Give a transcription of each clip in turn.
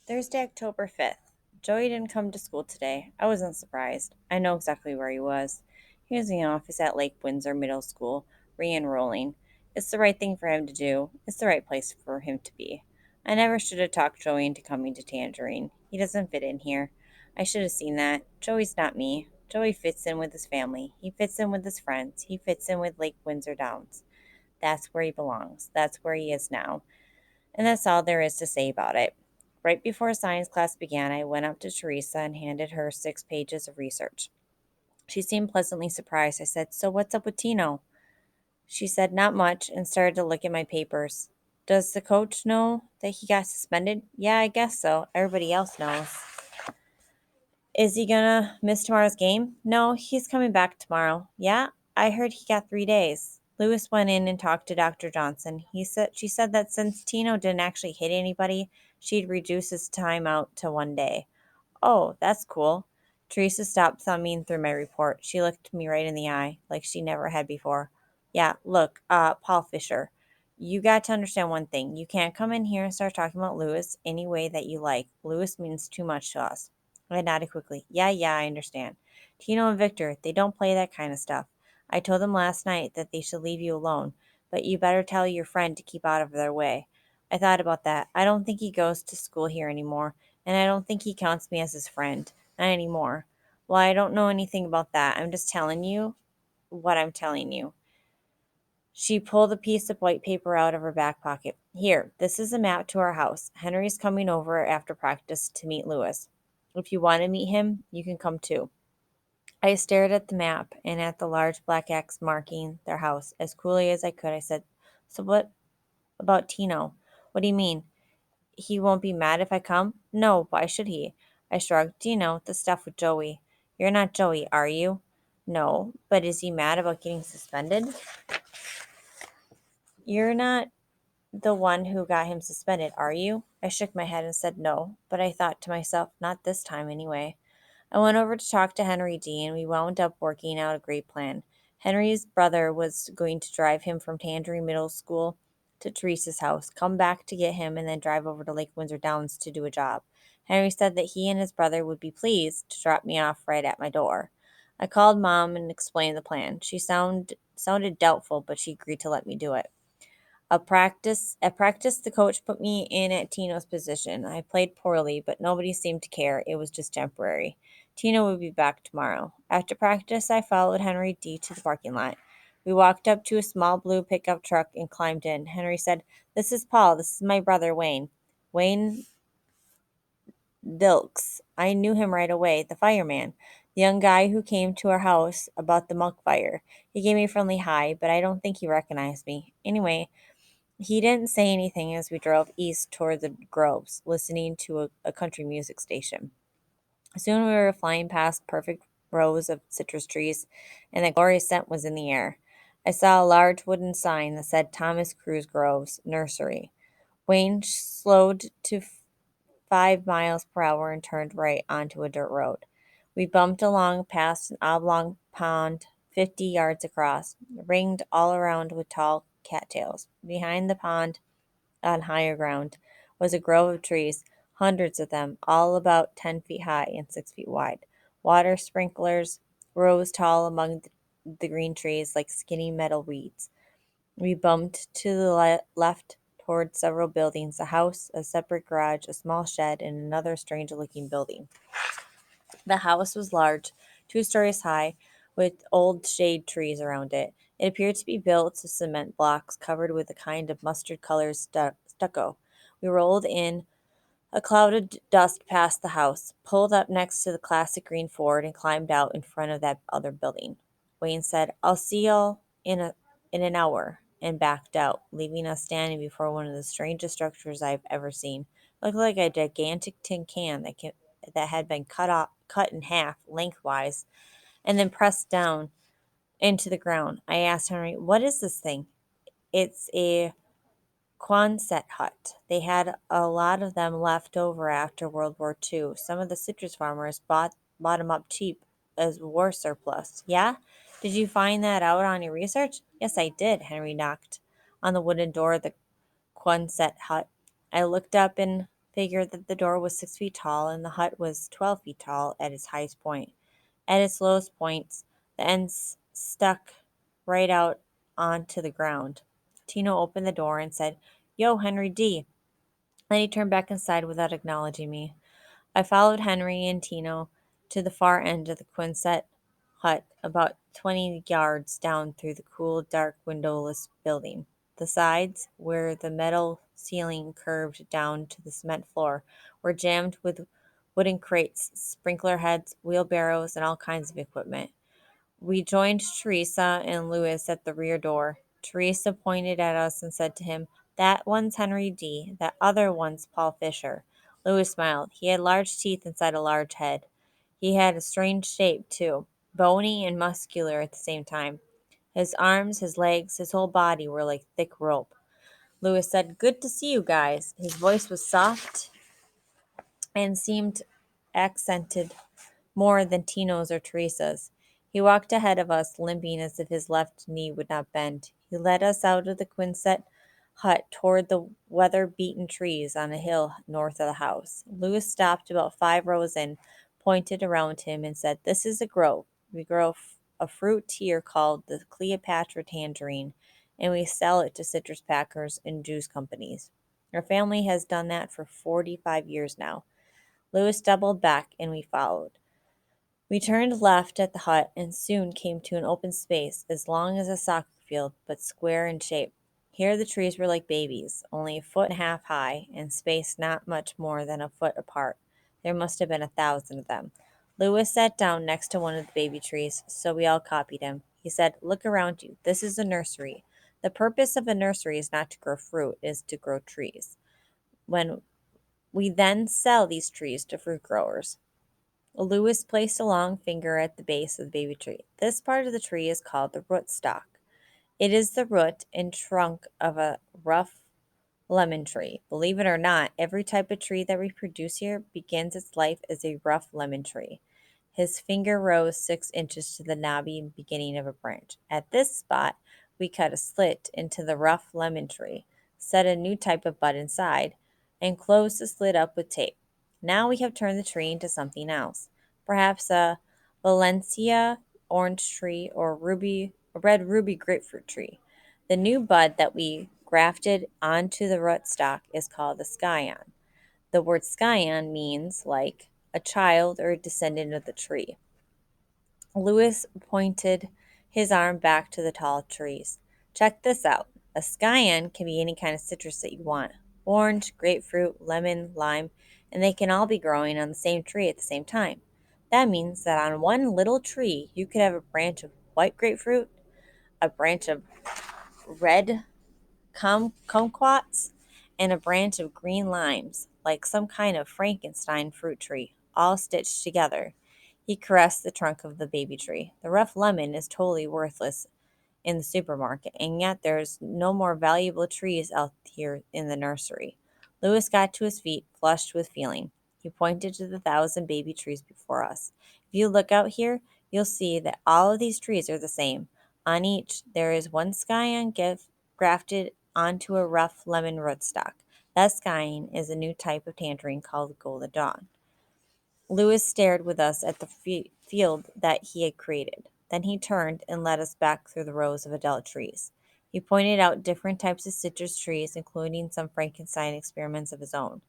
Thursday, October 5th. Joey didn't come to school today. I wasn't surprised. I know exactly where he was. He was in the office at Lake Windsor Middle School, re enrolling. It's the right thing for him to do. It's the right place for him to be. I never should have talked Joey into coming to Tangerine. He doesn't fit in here. I should have seen that. Joey's not me. Joey fits in with his family. He fits in with his friends. He fits in with Lake Windsor Downs. That's where he belongs. That's where he is now. And that's all there is to say about it. Right before science class began, I went up to Teresa and handed her 6 pages of research. She seemed pleasantly surprised. I said, "So what's up with Tino?" She said, "Not much," and started to look at my papers. "Does the coach know that he got suspended?" "Yeah, I guess so. Everybody else knows." "Is he gonna miss tomorrow's game?" "No, he's coming back tomorrow." "Yeah, I heard he got 3 days." Lewis went in and talked to Dr. Johnson. She said that since Tino didn't actually hit anybody, she'd reduce his time out to 1 day. "Oh, that's cool." Teresa stopped thumbing through my report. She looked me right in the eye, like she never had before. "Yeah, look, Paul Fisher, you got to understand one thing. You can't come in here and start talking about Lewis any way that you like. Lewis means too much to us." I nodded quickly. Yeah, I understand. "Tino and Victor, they don't play that kind of stuff. I told them last night that they should leave you alone, but you better tell your friend to keep out of their way." I thought about that. I don't think he goes to school here anymore, and I don't think he counts me as his friend. Not anymore. Well, I don't know anything about that. I'm just telling you what I'm telling you. She pulled a piece of white paper out of her back pocket. "Here, this is a map to our house. Henry's coming over after practice to meet Lewis. If you want to meet him, you can come too." I stared at the map and at the large black X marking their house. As coolly as I could, I said, "So what about Tino?" "What do you mean? He won't be mad if I come?" "No, why should he?" I shrugged. "You know, the stuff with Joey." "You're not Joey, are you?" "No, but is he mad about getting suspended?" "You're not the one who got him suspended, are you?" I shook my head and said no, but I thought to myself, not this time anyway. I went over to talk to Henry D, and we wound up working out a great plan. Henry's brother was going to drive him from Tangerine Middle School to Teresa's house, come back to get him, and then drive over to Lake Windsor Downs to do a job. Henry said that he and his brother would be pleased to drop me off right at my door. I called Mom and explained the plan. She sounded doubtful, but she agreed to let me do it. At practice, the coach put me in at Tino's position. I played poorly, but nobody seemed to care. It was just temporary. Tino would be back tomorrow. After practice, I followed Henry D to the parking lot. We walked up to a small blue pickup truck and climbed in. Henry said, "This is Paul. This is my brother, Wayne." Wayne Dilks. I knew him right away, the fireman, the young guy who came to our house about the muck fire. He gave me a friendly hi, but I don't think he recognized me. Anyway, he didn't say anything as we drove east toward the groves, listening to a country music station. Soon we were flying past perfect rows of citrus trees, and the glorious scent was in the air. I saw a large wooden sign that said Thomas Cruise Grove's Nursery. Wayne slowed to 5 miles per hour and turned right onto a dirt road. We bumped along past an oblong pond 50 yards across, ringed all around with tall cattails. Behind the pond, on higher ground, was a grove of trees, hundreds of them, all about 10 feet high and 6 feet wide. Water sprinklers rose tall among the green trees like skinny metal weeds. We bumped to the left toward several buildings, a house, a separate garage, a small shed, and another strange looking building. The house was large, 2 stories high, with old shade trees around it. It appeared to be built of cement blocks covered with a kind of mustard colored stucco. We rolled in a cloud of dust past the house, pulled up next to the classic green Ford, and climbed out in front of that other building. Wayne said, "I'll see y'all in an hour," and backed out, leaving us standing before one of the strangest structures I've ever seen. It looked like a gigantic tin can that had been cut in half lengthwise, and then pressed down into the ground. I asked Henry, "What is this thing?" "It's a Quonset hut. They had a lot of them left over after World War II. Some of the citrus farmers bought 'em up cheap as war surplus." "Yeah? Did you find that out on your research?" "Yes, I did." Henry knocked on the wooden door of the Quonset hut. I looked up and figured that the door was 6 feet tall and the hut was 12 feet tall at its highest point. At its lowest points, the ends stuck right out onto the ground. Tino opened the door and said, "Yo, Henry D." Then he turned back inside without acknowledging me. I followed Henry and Tino to the far end of the quinset hut, about 20 yards down through the cool, dark, windowless building. The sides, where the metal ceiling curved down to the cement floor, were jammed with wooden crates, sprinkler heads, wheelbarrows, and all kinds of equipment. We joined Teresa and Lewis at the rear door. Teresa pointed at us and said to him, "That one's Henry D. That other one's Paul Fisher." Lewis smiled. He had large teeth inside a large head. He had a strange shape, too, bony and muscular at the same time. His arms, his legs, his whole body were like thick rope. Lewis said, "Good to see you guys." His voice was soft and seemed accented more than Tino's or Teresa's. He walked ahead of us, limping as if his left knee would not bend. He led us out of the quinset hut toward the weather-beaten trees on a hill north of the house. Lewis stopped about 5 rows in, pointed around him, and said, "This is a grove. We grow a fruit here called the Cleopatra tangerine, and we sell it to citrus packers and juice companies. Our family has done that for 45 years now." Lewis doubled back, and we followed. We turned left at the hut and soon came to an open space as long as a soccer field, but square in shape. Here the trees were like babies, only a foot and a half high, and spaced not much more than a foot apart. There must have been 1,000 of them. Lewis sat down next to one of the baby trees, so we all copied him. He said, "Look around you. This is a nursery. The purpose of a nursery is not to grow fruit, it is to grow trees. When we then sell these trees to fruit growers." Lewis placed a long finger at the base of the baby tree. "This part of the tree is called the rootstock. It is the root and trunk of a rough lemon tree. Believe it or not, every type of tree that we produce here begins its life as a rough lemon tree." His finger rose 6 inches to the knobby beginning of a branch. "At this spot, we cut a slit into the rough lemon tree, set a new type of bud inside, and closed the slit up with tape. Now we have turned the tree into something else, perhaps a Valencia orange tree or a red ruby grapefruit tree. The new bud that we grafted onto the rootstock is called the scion. The word scion means like a child or a descendant of the tree." Lewis pointed his arm back to the tall trees. "Check this out. A scion can be any kind of citrus that you want. Orange, grapefruit, lemon, lime, and they can all be growing on the same tree at the same time. That means that on one little tree, you could have a branch of white grapefruit, a branch of red kumquats, and a branch of green limes, like some kind of Frankenstein fruit tree, all stitched together." He caressed the trunk of the baby tree. "The rough lemon is totally worthless in the supermarket, and yet there's no more valuable trees out here in the nursery." Lewis got to his feet, flushed with feeling. He pointed to the 1,000 baby trees before us. "If you look out here, you'll see that all of these trees are the same. On each, there is one scion grafted onto a rough lemon rootstock. That scion is a new type of tangerine called Golden Dawn." Lewis stared with us at the field that he had created. Then he turned and led us back through the rows of adult trees. He pointed out different types of citrus trees, including some Frankenstein experiments of his own.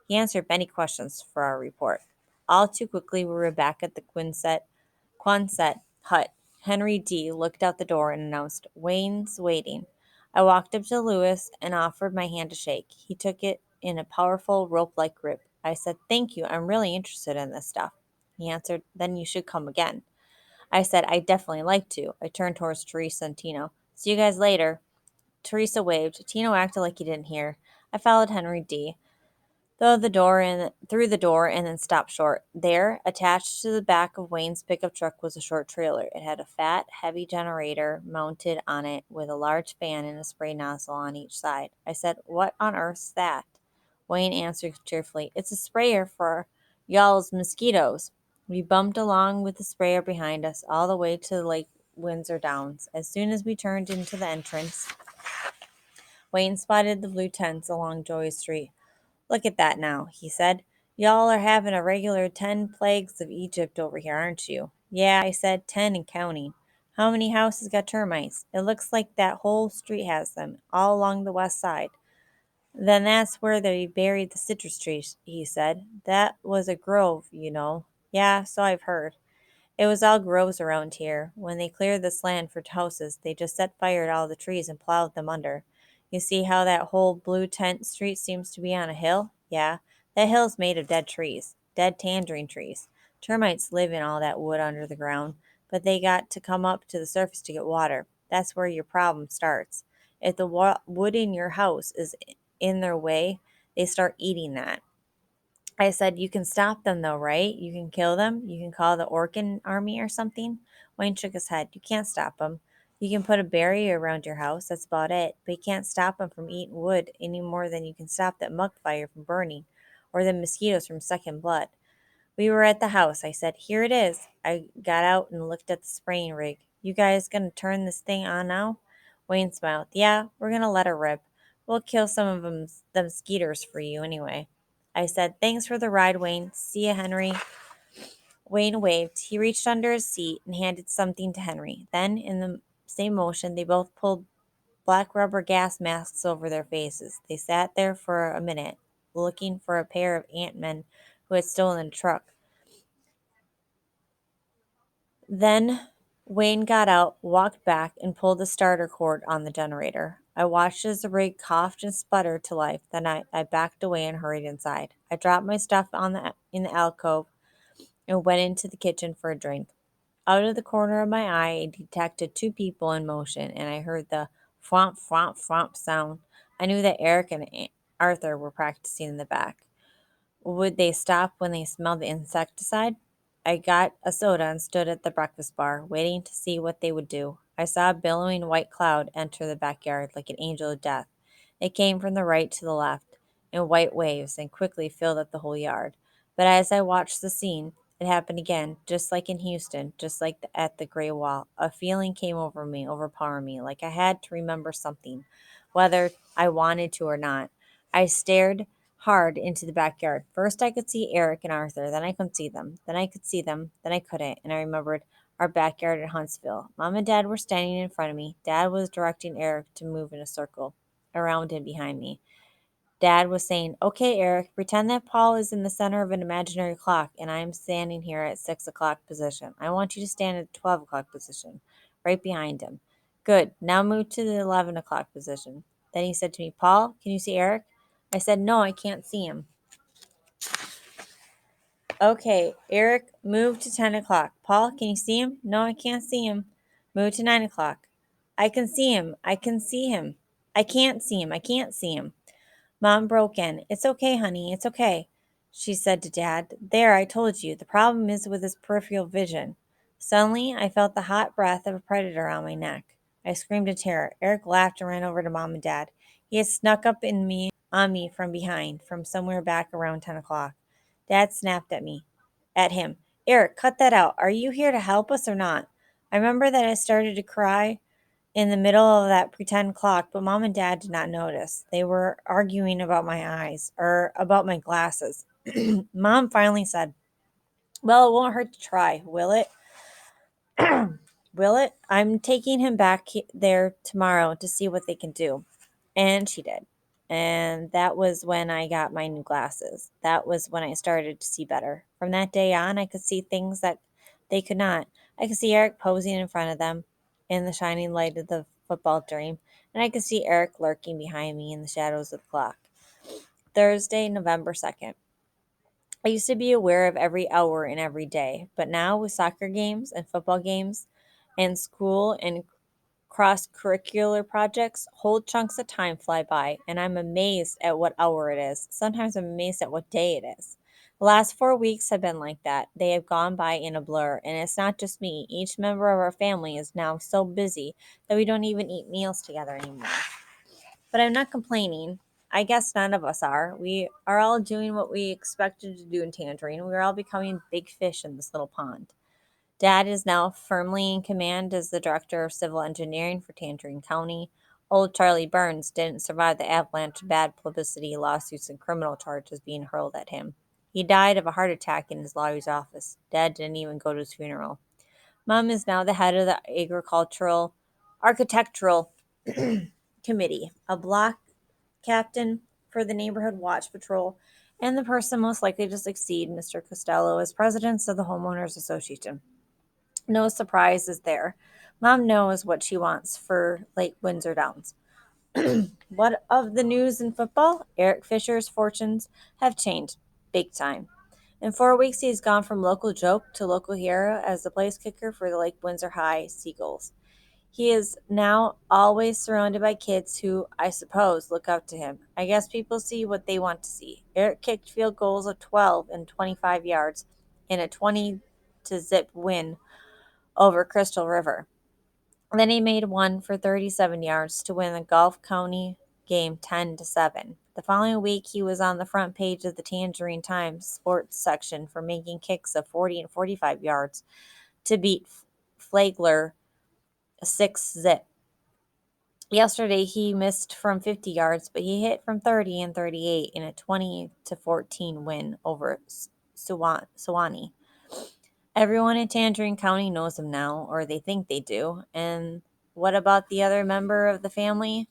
He answered many questions for our report. All too quickly, we were back at the Quonset hut. Henry D. looked out the door and announced, "Wayne's waiting." I walked up to Lewis and offered my hand to shake. He took it in a powerful rope-like grip. I said, "Thank you, I'm really interested in this stuff." He answered, "Then you should come again." I said, "I'd definitely like to." I turned towards Teresa and Tino. "See you guys later." Teresa waved. Tino acted like he didn't hear. I followed Henry D through the door and then stopped short. There, attached to the back of Wayne's pickup truck, was a short trailer. It had a fat, heavy generator mounted on it with a large fan and a spray nozzle on each side. I said, "What on earth's that?" Wayne answered cheerfully, "It's a sprayer for y'all's mosquitoes." We bumped along with the sprayer behind us all the way to Lake Windsor Downs. As soon as we turned into the entrance, Wayne spotted the blue tents along Joy Street. Look at that now, he said. Y'all are having a regular 10 plagues of Egypt over here, aren't you? Yeah, I said, 10 and counting. How many houses got termites? It looks like that whole street has them, all along the west side. Then that's where they buried the citrus trees, he said. That was a grove, you know. Yeah, so I've heard. It was all groves around here. When they cleared this land for houses, they just set fire to all the trees and plowed them under. You see how that whole blue tent street seems to be on a hill? Yeah, that hill's made of dead trees, dead tangerine trees. Termites live in all that wood under the ground, but they got to come up to the surface to get water. That's where your problem starts. If the wood in your house is in their way, they start eating that. I said, you can stop them though, right? You can kill them. You can call the Orkin army or something. Wayne shook his head. You can't stop them. You can put a barrier around your house. That's about it. But you can't stop them from eating wood any more than you can stop that muck fire from burning or the mosquitoes from sucking blood. We were at the house. I said, here it is. I got out and looked at the spraying rig. You guys gonna turn this thing on now? Wayne smiled. Yeah, we're gonna let her rip. We'll kill some of them skeeters for you anyway. I said, thanks for the ride, Wayne. See ya, Henry. Wayne waved. He reached under his seat and handed something to Henry. Then, in the same motion, they both pulled black rubber gas masks over their faces. They sat there for a minute, looking for a pair of ant-men who had stolen the truck. Then Wayne got out, walked back, and pulled the starter cord on the generator. I watched as the rig coughed and sputtered to life. Then I backed away and hurried inside. I dropped my stuff in the alcove and went into the kitchen for a drink. Out of the corner of my eye, I detected two people in motion, and I heard the fromp, fromp, fromp sound. I knew that Eric and Arthur were practicing in the back. Would they stop when they smelled the insecticide? I got a soda and stood at the breakfast bar, waiting to see what they would do. I saw a billowing white cloud enter the backyard like an angel of death. It came from the right to the left in white waves and quickly filled up the whole yard. But as I watched the scene, it happened again, just like in Houston, just like at the Gray Wall. A feeling came over me, overpowering me, like I had to remember something, whether I wanted to or not. I stared hard into the backyard. First, I could see Eric and Arthur, then I couldn't see them. Then I could see them, then I couldn't, and I remembered our backyard at Huntsville. Mom and Dad were standing in front of me. Dad was directing Eric to move in a circle around and behind me. Dad was saying, okay, Eric, pretend that Paul is in the center of an imaginary clock and I am standing here at 6 o'clock position. I want you to stand at 12 o'clock position, right behind him. Good. Now move to the 11 o'clock position. Then he said to me, Paul, can you see Eric? I said, no, I can't see him. Okay, Eric, move to 10 o'clock. Paul, can you see him? No, I can't see him. Move to 9 o'clock. I can see him. I can see him. I can't see him. I can't see him. Mom broke in. It's okay, honey. It's okay, she said to Dad. There, I told you. The problem is with his peripheral vision. Suddenly, I felt the hot breath of a predator on my neck. I screamed in terror. Eric laughed and ran over to Mom and Dad. He had snuck up on me from behind, from somewhere back around 10 o'clock. Dad snapped at him. Eric, cut that out. Are you here to help us or not? I remember that I started to cry in the middle of that pretend clock, but Mom and Dad did not notice. They were arguing about my eyes or about my glasses. Mom finally said, well, it won't hurt to try, will it? Will it? I'm taking him back there tomorrow to see what they can do. And she did. And that was when I got my new glasses. That was when I started to see better. From that day on, I could see things that they could not. I could see Eric posing in front of them in the shining light of the football dream, and I could see Eric lurking behind me in the shadows of the clock. Thursday, November 2nd. I used to be aware of every hour in every day, but now with soccer games and football games and school and cross curricular projects, whole chunks of time fly by, and I'm amazed at what hour it is. Sometimes I'm amazed at what day it is. The last 4 weeks have been like that. They have gone by in a blur, and it's not just me. Each member of our family is now so busy that we don't even eat meals together anymore. But I'm not complaining. I guess none of us are. We are all doing what we expected to do in Tangerine. We're all becoming big fish in this little pond. Dad is now firmly in command as the director of civil engineering for Tangerine County. Old Charlie Burns didn't survive the avalanche of bad publicity, lawsuits, and criminal charges being hurled at him. He died of a heart attack in his lawyer's office. Dad didn't even go to his funeral. Mom is now the head of the architectural committee, a block captain for the neighborhood watch patrol, and the person most likely to succeed Mr. Costello as president of the homeowners association. No surprises there. Mom knows what she wants for Lake Windsor Downs. What of the news in football? Eric Fisher's fortunes have changed big time. In 4 weeks, he's gone from local joke to local hero as the place kicker for the Lake Windsor High Seagulls. He is now always surrounded by kids who, I suppose, look up to him. I guess people see what they want to see. Eric kicked field goals of 12 and 25 yards in a 20 to zip win over Crystal River. Then he made one for 37 yards to win the Gulf County game 10 to 7. The following week, he was on the front page of the Tangerine Times sports section for making kicks of 40 and 45 yards to beat Flagler 6 zip. Yesterday, he missed from 50 yards, but he hit from 30 and 38 in a 20 to 14 win over Sewanee. Everyone in Tangerine County knows him now, or they think they do. And what about the other member of the family?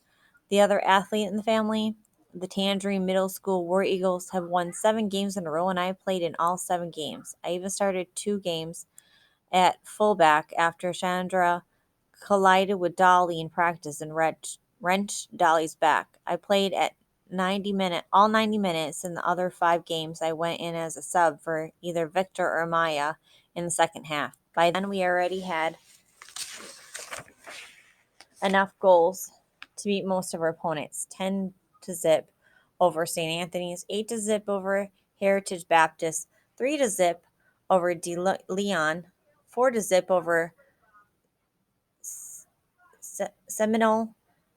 The other athlete in the family? The Tangerine Middle School War Eagles have won 7 games in a row, and I played in all 7 games. I even started 2 games at fullback after Chandra collided with Dolly in practice and wrenched Dolly's back. I played at all 90 minutes. In the other 5 games, I went in as a sub for either Victor or Maya in the second half. By then, we already had enough goals to beat most of our opponents. 10 to zip over St. Anthony's, 8 to zip over Heritage Baptist, 3 to zip over De Leon, 4 to zip over Seminole,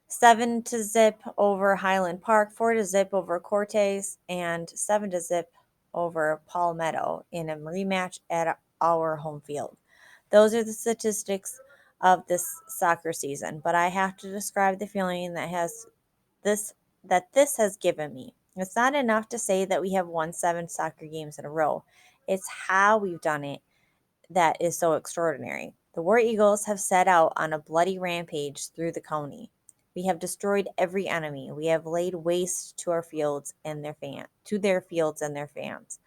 7 to zip over Highland Park, 4 to zip over Cortez, and 7 to zip over Palmetto in a rematch at our home field. Those are the statistics of this soccer season, but I have to describe the feeling this has given me. It's not enough to say that we have won 7 soccer games in a row. It's how we've done it that is so extraordinary. The War Eagles have set out on a bloody rampage through the county. We have destroyed every enemy. We have laid waste to our fields and their fields and their fans.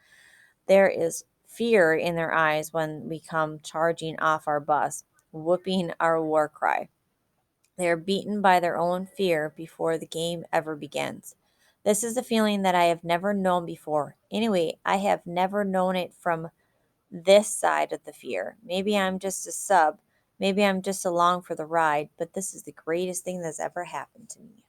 There is fear in their eyes when we come charging off our bus, whooping our war cry. They are beaten by their own fear before the game ever begins. This is a feeling that I have never known before. Anyway, I have never known it from this side of the fear. Maybe I'm just a sub. Maybe I'm just along for the ride, but this is the greatest thing that's ever happened to me.